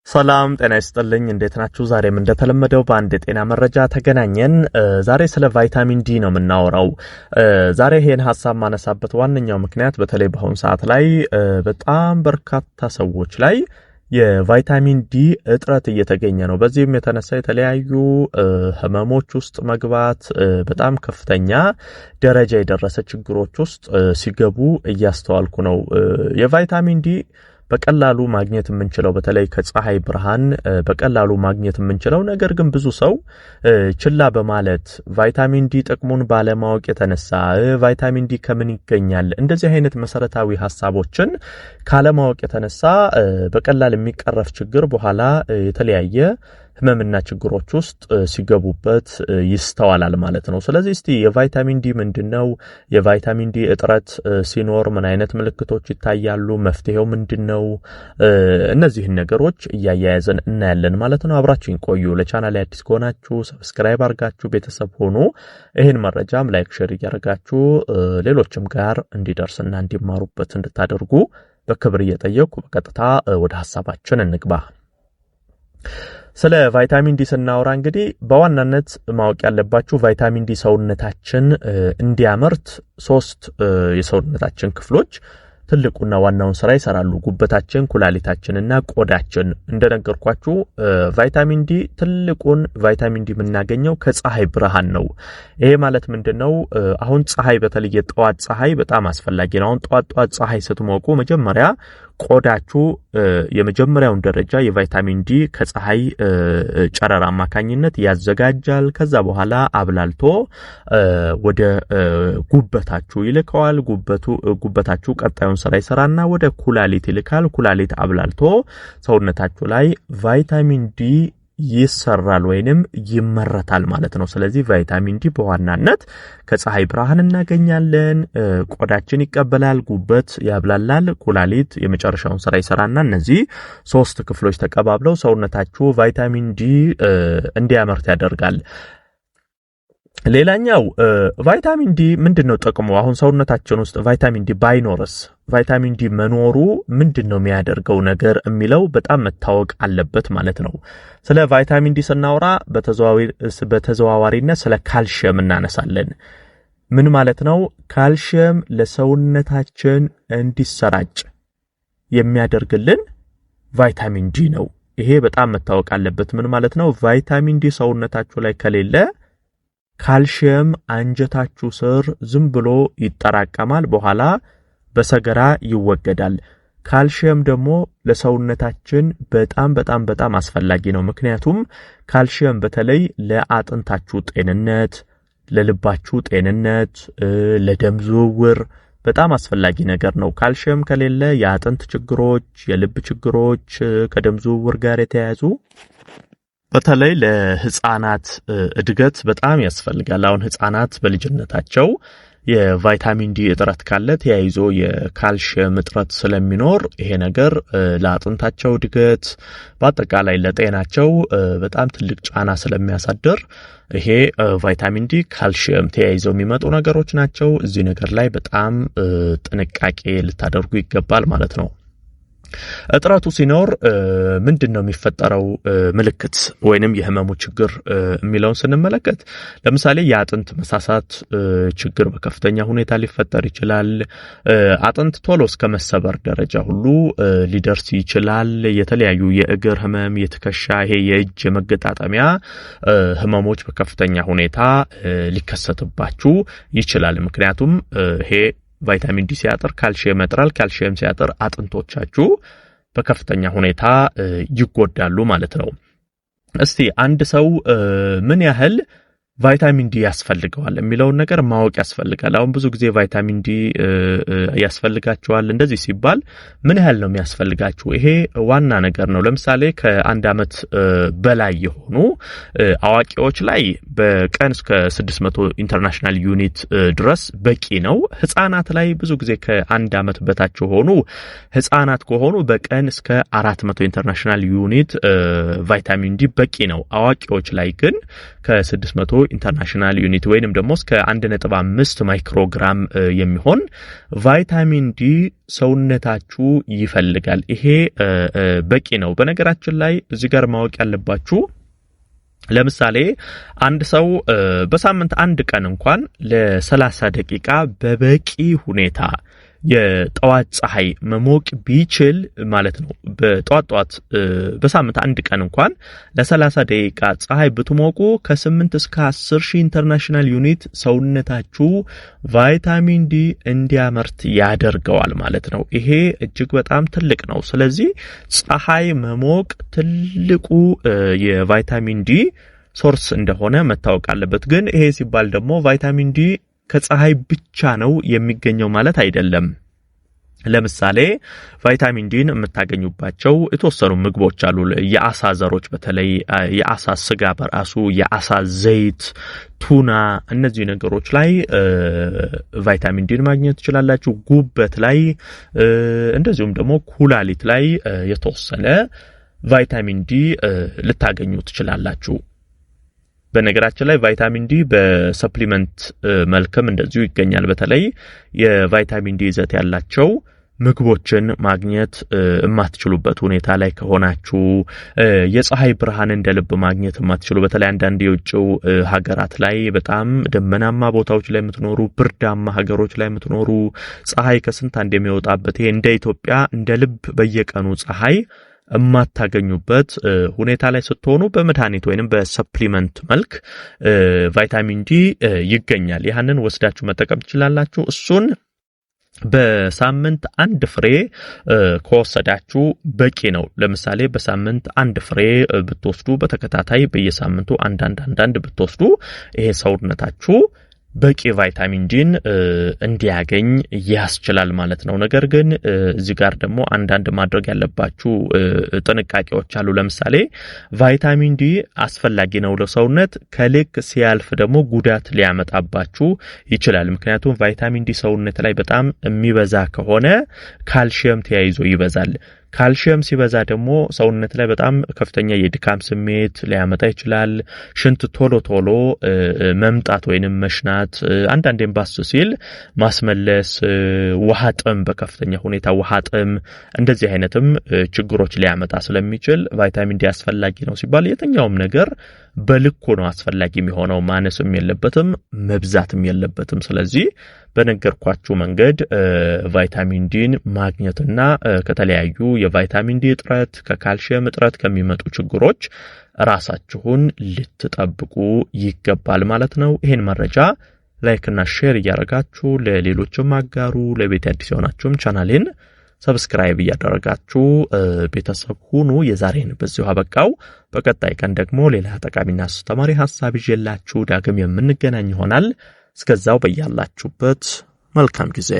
ሰላም ጤና ይስጥልኝ እንዴት ናችሁ ዛሬም እንደተለመደው በአንድ የጤና መረጃ ተገናኘን ዛሬ ስለ ቫይታሚን ዲ ነው የምናወራው ዛሬ ይሄን ሐሳብ ማነሳበት ዋነኛው ምክንያት በተለይ በአሁን ሰዓት ላይ በጣም በርካታ ሰዎች ላይ የቫይታሚን ዲ እጥረት እየተገኘ ነው በዚህም የተነሳ የተለያዩ ህመሞች ውስጥ መግባት በጣም ከፍተኛ ደረጃ የደረሰ ችግሮች ውስጥ ሲገቡ እያስተዋልኩ ነው የቫይታሚን ዲ በቀላሉ ማግኘት የምንችለው በተለይ ከፀሐይ ብርሃን በቀላሉ ማግኘት የምንችለው ነገር ግን ብዙ ሰው ችላ በማለት ቫይታሚን ዲ ጥቅሙን ባለማወቅ የተነሳ ቫይታሚን ዲ ከምን ይገኛል እንደዚህ አይነት መሰረታዊ ሐሳቦችን ካለማወቅ የተነሳ በቀላል የሚቀረፍ ችግር በኋላ የተለያየ ህመምና ችግሮች ውስጥ ሲገቡበት ይስተዋላል ማለት ነው ስለዚህ እስቲ የቫይታሚን ዲ ምንድነው የቫይታሚን ዲ እጥረት ሲኖር ምን አይነት ምልክቶች ይታያሉ መፍትሄው ምንድነው እነዚህ ነገሮች እያያያዘን እናያለን ማለት ነው አብራችሁን ቆዩ ለቻናሌ አዲስ ከሆናችሁ ሰብስክራይብ አድርጋችሁ ቤተሰብ ሆኑ ይሄን መረጃም ላይክ ሼር እያደረጋችሁ ሌሎችም ጋር እንዲደርስና እንዲማሩበት እንድታደርጉ በክብር እየጠየቁ በቀጥታ ወደ ሐሳባችን እንግባ ስለ ቫይታሚን ዲ ስናወራ እንግዲህ በዋናነት ማወቅ ያለባችሁ ቫይታሚን ዲ ሰውነታችን እንዲያመርት 3 የሰውነታችን ክፍሎች ትልቁና ዋናውን ስራ ይሰራሉ ጉበታችን ኩላሊታችንና ቆዳችን እንደነገርኳችሁ ቫይታሚን ዲ ትልቁን ቫይታሚን ዲ የምናገኘው ከፀሐይ ብርሃን ነው ይሄ ማለት ምንድነው አሁን ፀሐይ በተለየ ጠዋት ፀሐይ በጣም አስፈላጊ ነው አሁን ጠዋት ፀሐይ ስትሞቁ መጀመሪያ ቆዳችሁ የመጀመሪያውን ደረጃ የቫይታሚን ዲ ከፀሐይ ጨረር አማካኝነት ያዘጋጃል ከዛ በኋላ አብላልቶ ወደ ጉበታችሁ ይልካል ጉበታችሁ ቀጣዩን ስራ ይሰራና ወደ ኩላሊት ይልካል ኩላሊት አብላልቶ ሰውነታችሁ ላይ ቫይታሚን ዲ ይሰራል ወይንም ይመረታል ማለት ነው ስለዚህ ቫይታሚን ዲ በዋናነት ከፀሐይ ብርሃን እናገኛለን ቆዳችን ይቀበላል ጉበት ያብላላል ኩላሊት የመጨረሻውን ስራ ይሰራና እነዚህ 3 ክፍሎች ተቀባብለው ሰውነታችሁ ቫይታሚን ዲ እንዲያመርት ያደርጋል ሌላኛው ቫይታሚን ዲ ምንድነው ጥቅሙ አሁን ሰውነታችን ውስጥ ቫይታሚን ዲ ባይኖርስ ቫይታሚን ዲ መኖሩ ምንድነው የሚያደርገው ነገር የሚለው በጣም መታወቅ አለበት ማለት ነው ስለ ቫይታሚን ዲ ስናወራ በተዘዋዋሪነት ስለ ካልሲየም እናነሳለን ምን ማለት ነው ካልሲየም ለሰውነታችን እንዲሰራጭ የሚያደርግልን ቫይታሚን ዲ ነው ይሄ በጣም መታወቅ አለበት ምን ማለት ነው ቫይታሚን ዲ ሰውነታችሁ ላይ ከሌለ ካልሲየም አንጀታችሁ ስር ዝም ብሎ ይጠራቀማል በኋላ በሰገራ ይወገዳል ካልሲየም ደግሞ ለሰውነታችን በጣም አስፈላጊ ነው ምክንያቱም ካልሲየም በተለይ ለአጥንታችሁ ጤንነት ለልባችሁ ጤንነት ለደም ዝውውር በጣም አስፈላጊ ነገር ነው ካልሲየም ከሌለ የአጥንት ችግሮች የልብ ችግሮች ከደም ዝውውር ጋር የተያያዙ በተለይ ለህፃናት እድገት በጣም ያስፈልጋል አሁን ህፃናት በልጅነታቸው የቫይታሚን ዲ እጥረት ካለ ተያይዞ የካልሲየም እጥረት ስለሚኖር ይሄ ነገር ለአጥንታቸው እድገት በአጠቃላይ ለጤናቸው በጣም ትልቅ ጫና ስለሚያሳድር ይሄ ቫይታሚን ዲ ካልሲየም ተያይዘው የሚመጡ ነገሮች ናቸው እዚህ ነገር ላይ በጣም ጥንቃቄ ልታደርጉ ይገባል ማለት ነው እጥረቱ ሲኖር ምንድነው የሚፈጠረው ምልክት ወይንም የህመሙ ችግር የሚለውን ስንመለከት ለምሳሌ የአጥንት መሳሳት ችግር በከፍተኛ ሁኔታ ሊፈጠር ይችላል አጥንት ቶሎ እስከ መሰበር ደረጃ ሁሉ ሊደርስ ይችላል የተለያዩ የእግር ህመም የትከሻ ይሄ የእጅ መገጣጠሚያ ህመሞች በከፍተኛ ሁኔታ ሊከሰትባችሁ ይችላል ምክንያቱም ይሄ ቫይታሚን ዲ ሲያጥር ካልሲየም ያጥራል ካልሲየም ሲያጥር አጥንቶቻችሁ በከፍተኛ ሁኔታ ይጎዳሉ ማለት ነው እስቲ አንድ ሰው ምን ያህል ቫይታሚን ዲ ያስፈልገዋል የሚለውን ነገር ማወቅ ያስፈልጋል አሁን ብዙ ጊዜ ቫይታሚን ዲ ያስፈልጋቸዋል እንደዚህ ሲባል ምን ያህል ነው የሚያስፈልጋችሁ ይሄ ዋና ነገር ነው ለምሳሌ ከአንድ አመት በላይ የሆኑ አዋቂዎች ላይ በቀን እስከ 600 ኢንተርናሽናል ዩኒት ድረስ በቂ ነው ህፃናት ላይ ብዙ ጊዜ ከአንድ አመት በታች ሆኑ ህፃናት ከሆኑ በቀን እስከ 400 ኢንተርናሽናል ዩኒት ቫይታሚን ዲ በቂ ነው አዋቂዎች ላይ ግን ከ600 ኢንተርናሽናል ዩኒት ወይንም ደግሞ እስከ 1.5 ማይክሮግራም የሚሆን ቫይታሚን ዲ ሰውነታችሁ ይፈልጋል። ይሄ በቂ ነው። በነገራችን ላይ እዚህ ጋር ማወቅ ያለባችሁ ለምሳሌ አንድ ሰው በሳምንት አንድ ቀን እንኳን ለ30 ደቂቃ በበቂ ሁኔታ የጠዋት ፀሐይ መሞቅ ቢችል ማለት ነው። በጠዋት በሳምንት አንድ ቀን እንኳን ለ30 ደቂቃ ፀሐይ ብትሞቁ ከ8 እስከ 10 ሺህ ኢንተርናሽናል ዩኒት ሰውነታችሁ ቫይታሚን ዲ እንዲያመርት ያደርገዋል ማለት ነው። ይሄ እጅግ በጣም ትልቅ ነው። ስለዚህ ፀሐይ መሞቅ ትልቁ የቫይታሚን ዲ ሶርስ እንደሆነ መታወቅ አለበት። ግን ይሄ ሲባል ደግሞ ቫይታሚን ዲ ከፀሐይ ብቻ ነው የሚገኘው ማለት አይደለም። ለምሳሌ ቫይታሚን ዲን የምታገኙባቸው የተወሰኑ ምግቦች አሉ። የአሳ ዘሮች በተለይ የአሳ ስጋ በራሱ፣ የአሳ ዘይት፣ ቱና፣ እነዚህ ነገሮች ላይ ቫይታሚን ዲን ማግኘት ትችላላችሁ። ጉበት ላይ እንደዚሁም ደግሞ ኩላሊት ላይ የተወሰነ ቫይታሚን ዲ ልታገኙ ትችላላችሁ። በነገራችን ላይ ቫይታሚን ዲ በሰፕሊመንት መልክም እንደዚሁ ይገኛል። በተለይ የቫይታሚን ዲ ይዘት ያላቸው ምግቦችን ማግኘት የማትችሉበት ሁኔታ ላይ ከሆናችሁ፣ የፀሐይ ብርሃን እንደ ልብ ማግኘት የማትችሉ በተለይ አንዳንድ የውጭው ሀገራት ላይ በጣም ደመናማ ቦታዎች ላይ የምትኖሩ፣ ብርዳማ ሀገሮች ላይ የምትኖሩ፣ ፀሐይ ከስንት አንድ የሚወጣበት ይሄ እንደ ኢትዮጵያ እንደ ልብ በየቀኑ ፀሐይ የማታገኙበት ሁኔታ ላይ ስትሆኑ በመድኃኒት ወይንም በሰፕሊመንት መልክ ቫይታሚን ዲ ይገኛል። ያንን ወስዳችሁ መጠቀም ትችላላችሁ። እሱን በሳምንት አንድ ፍሬ ከወሰዳችሁ በቂ ነው። ለምሳሌ በሳምንት አንድ ፍሬ ብትወስዱ በተከታታይ በየሳምንቱ አንዳንድ ብትወስዱ ይሄ ሰውነታችሁ በቂ ቫይታሚን ዲን እንዲያገኝ ያስችላል ማለት ነው። ነገር ግን እዚህ ጋር ደግሞ አንዳንድ ማድረግ ያለባችሁ ጥንቃቄዎች አሉ። ለምሳሌ ቫይታሚን ዲ አስፈላጊ ነው ለሰውነት፣ ከልክ ሲያልፍ ደግሞ ጉዳት ሊያመጣባችሁ ይችላል። ምክንያቱም ቫይታሚን ዲ ሰውነት ላይ በጣም የሚበዛ ከሆነ ካልሲየም ተያይዞ ይበዛል። ካልሲየም ሲበዛ ደግሞ ሰውነት ላይ በጣም ከፍተኛ የድካም ስሜት ሊያመጣ ይችላል። ሽንት ቶሎ መምጣት ወይንም መሽናት፣ አንዳንዴም ባስ ሲል ማስመለስ፣ ውሃ ጥም፣ በከፍተኛ ሁኔታ ውሃ ጥም፣ እንደዚህ አይነትም ችግሮች ሊያመጣ ስለሚችል ቫይታሚን ዲ አስፈላጊ ነው ሲባል የትኛውም ነገር በልኩ ነው አስፈላጊ የሚሆነው። ማነስም የለበትም መብዛትም የለበትም። ስለዚህ በነገርኳችሁ መንገድ ቫይታሚን ዲን ማግኘትና ከተለያዩ የቫይታሚን ዲ እጥረት ከካልሲየም እጥረት ከሚመጡ ችግሮች ራሳችሁን ልትጠብቁ ይገባል ማለት ነው። ይሄን መረጃ ላይክ እና ሼር እያደረጋችሁ ለሌሎችም አጋሩ። ለቤት አዲስ የሆናችሁም ቻናሌን ሰብስክራይብ እያደረጋችሁ ቤተሰብ ሁኑ። የዛሬን በዚሁ አበቃው። በቀጣይ ቀን ደግሞ ሌላ ጠቃሚና አስተማሪ ሐሳብ ይዤላችሁ ዳግም የምንገናኝ ይሆናል። እስከዛው በያላችሁበት መልካም ጊዜ